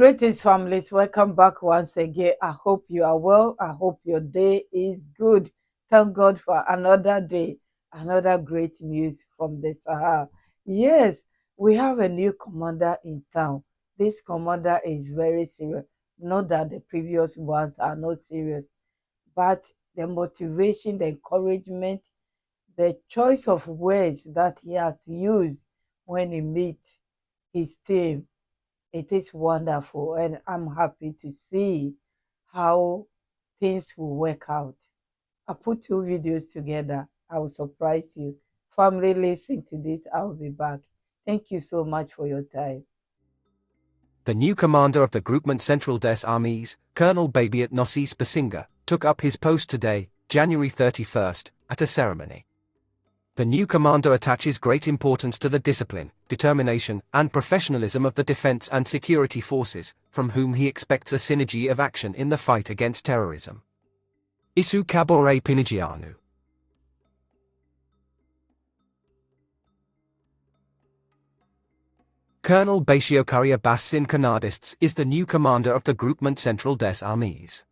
Greetings, families. Welcome back once again. I hope you are well. I hope your day is good. Thank God for another day, another great news from the Sahel. Yes, we have a new commander in town. This commander is very serious. Not that the previous ones are not serious, but the motivation, the encouragement, the choice of words that he has used when he meets his team, it is wonderful, and I'm happy to see how things will work out. I put two videos together. I will surprise you. Family, listen to this. I'll be back. Thank you so much for your time. The new commander of the Groupement Central des Armées, Colonel Babiat Nossis Basinga, took up his post today, January 31st, at a ceremony. The new commander attaches great importance to the discipline, determination, and professionalism of the defense and security forces, from whom he expects a synergy of action in the fight against terrorism. Isu Kabore Pinigianu. Colonel Baisio Karia Bassin Canadists is the new commander of the Groupement Central des Armées.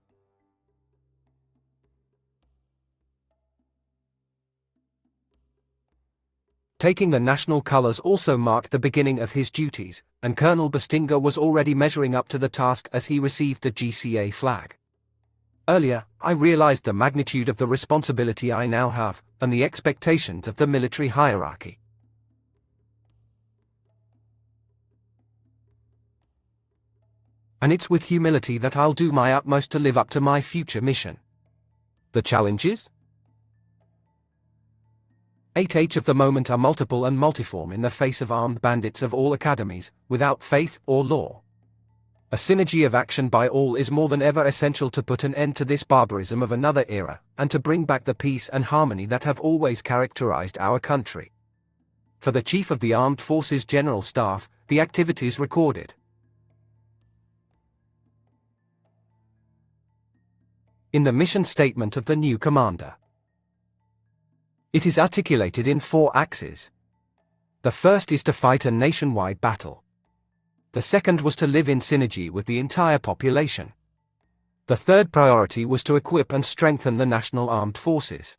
Taking the national colors also marked the beginning of his duties, and Colonel Bastinga was already measuring up to the task as he received the GCA flag. Earlier, I realized the magnitude of the responsibility I now have, and the expectations of the military hierarchy. And it's with humility that I'll do my utmost to live up to my future mission. The challenges? 8H of the moment are multiple and multiform in the face of armed bandits of all academies, without faith or law. A synergy of action by all is more than ever essential to put an end to this barbarism of another era, and to bring back the peace and harmony that have always characterized our country. For the Chief of the Armed Forces General Staff, the activities recorded in the mission statement of the new commander. It is articulated in 4 axes. The first is to fight a nationwide battle. The second was to live in synergy with the entire population. The third priority was to equip and strengthen the national armed forces.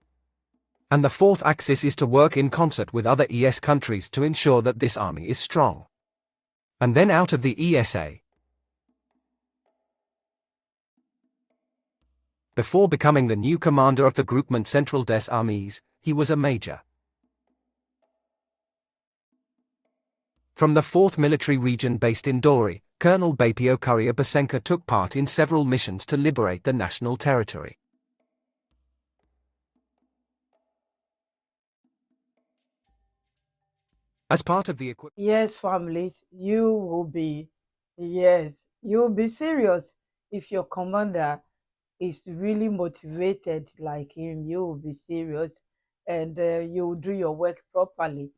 And the fourth axis is to work in concert with other ES countries to ensure that this army is strong. And then out of the ESA. Before becoming the new commander of the Groupement Central des Armées, he was a major. From the 4th Military Region based in Dori, Colonel Bapio Karia Basenka took part in several missions to liberate the national territory. As part of the equipment. Yes, families, you will be serious if your commander is really motivated like him. You will be serious, and you will do your work properly.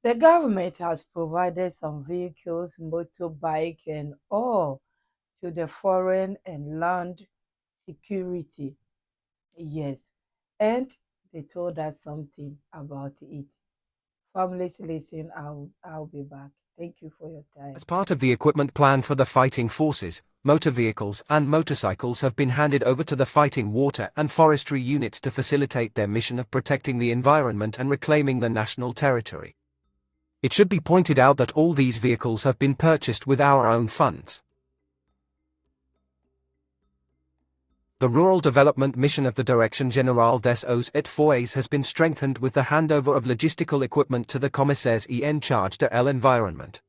The government has provided some vehicles, motorbike, and all to the foreign and land security. Yes, and they told us something about it. Families, listen. I'll be back. Thank you for your time. As part of the equipment plan for the fighting forces, motor vehicles and motorcycles have been handed over to the fighting water and forestry units to facilitate their mission of protecting the environment and reclaiming the national territory. It should be pointed out that all these vehicles have been purchased with our own funds. The rural development mission of the Direction Générale des Eaux et Forêts has been strengthened with the handover of logistical equipment to the commissaires en charge de l'environnement.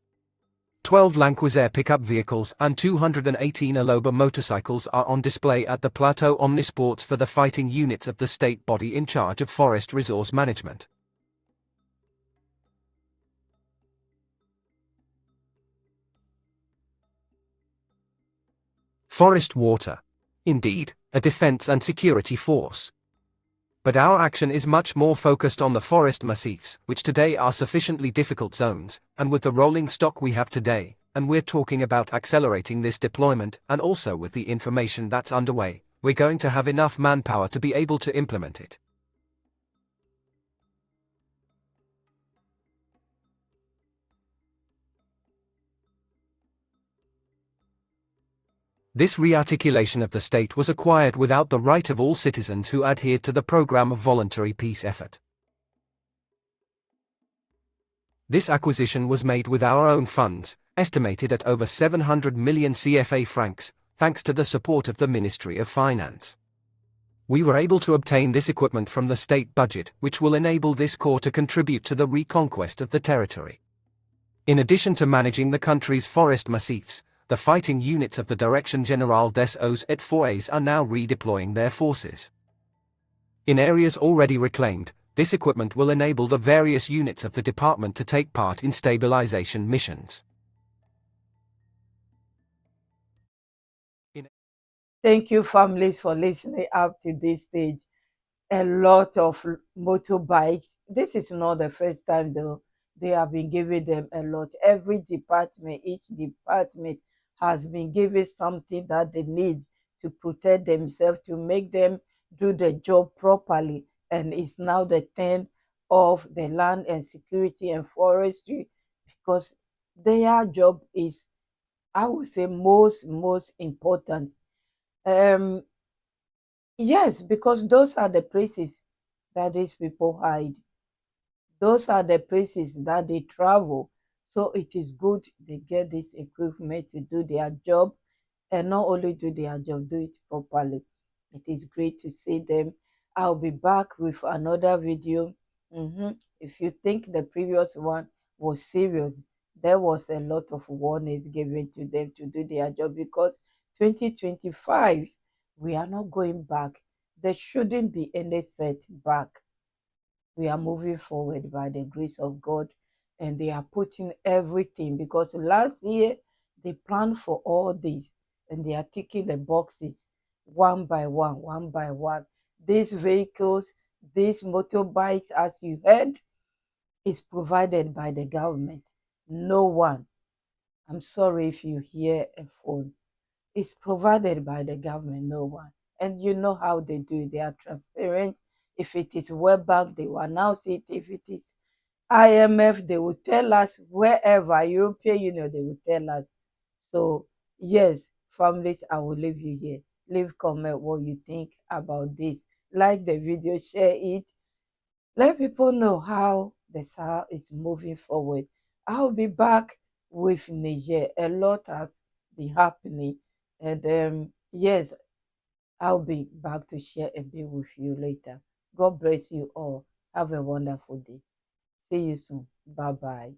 12 Lanquizaire pickup vehicles and 218 Aloba motorcycles are on display at the Plateau Omnisports for the fighting units of the state body in charge of forest resource management. Forest water. Indeed, a defense and security force. But our action is much more focused on the forest massifs, which today are sufficiently difficult zones, and with the rolling stock we have today, and we're talking about accelerating this deployment, and also with the information that's underway, we're going to have enough manpower to be able to implement it. This rearticulation of the state was acquired without the right of all citizens who adhered to the program of voluntary peace effort. This acquisition was made with our own funds, estimated at over 700 million CFA francs, thanks to the support of the Ministry of Finance. We were able to obtain this equipment from the state budget, which will enable this corps to contribute to the reconquest of the territory. In addition to managing the country's forest massifs, the fighting units of the Direction Générale des Eaux et Forêts are now redeploying their forces. In areas already reclaimed, this equipment will enable the various units of the department to take part in stabilization missions. Thank you, families, for listening up to this stage. A lot of motorbikes. This is not the first time, though. They have been giving them a lot. Every department, each department has been given something that they need to protect themselves, to make them do the job properly. And it's now the turn of the land and security and forestry, because their job is, I would say, most important. um yes, because those are the places that these people hide. Those are the places that they travel. So it is good they get this equipment to do their job, and not only do their job, do it properly. It is great to see them. I'll be back with another video. If you think the previous one was serious, there was a lot of warnings given to them to do their job, because 2025, we are not going back. There shouldn't be any setback. We are moving forward by the grace of God, and they are putting everything, because last year they planned for all this, and they are ticking the boxes one by one, one by one. These vehicles, these motorbikes, as you heard, is provided by the government. No one, I'm sorry if you hear a phone, it's provided by the government, no one. And you know how they do it. They are transparent. If it is World Bank, they will announce it. If it is IMF, they will tell us. Wherever, European Union, they will tell us. So, yes, families, I will leave you here. Leave comment what you think about this. Like the video, share it. Let people know how the Sahel is moving forward. I'll be back with Niger. A lot has been happening. And yes, I'll be back to share a bit with you later. God bless you all. Have a wonderful day. See you soon. Bye bye.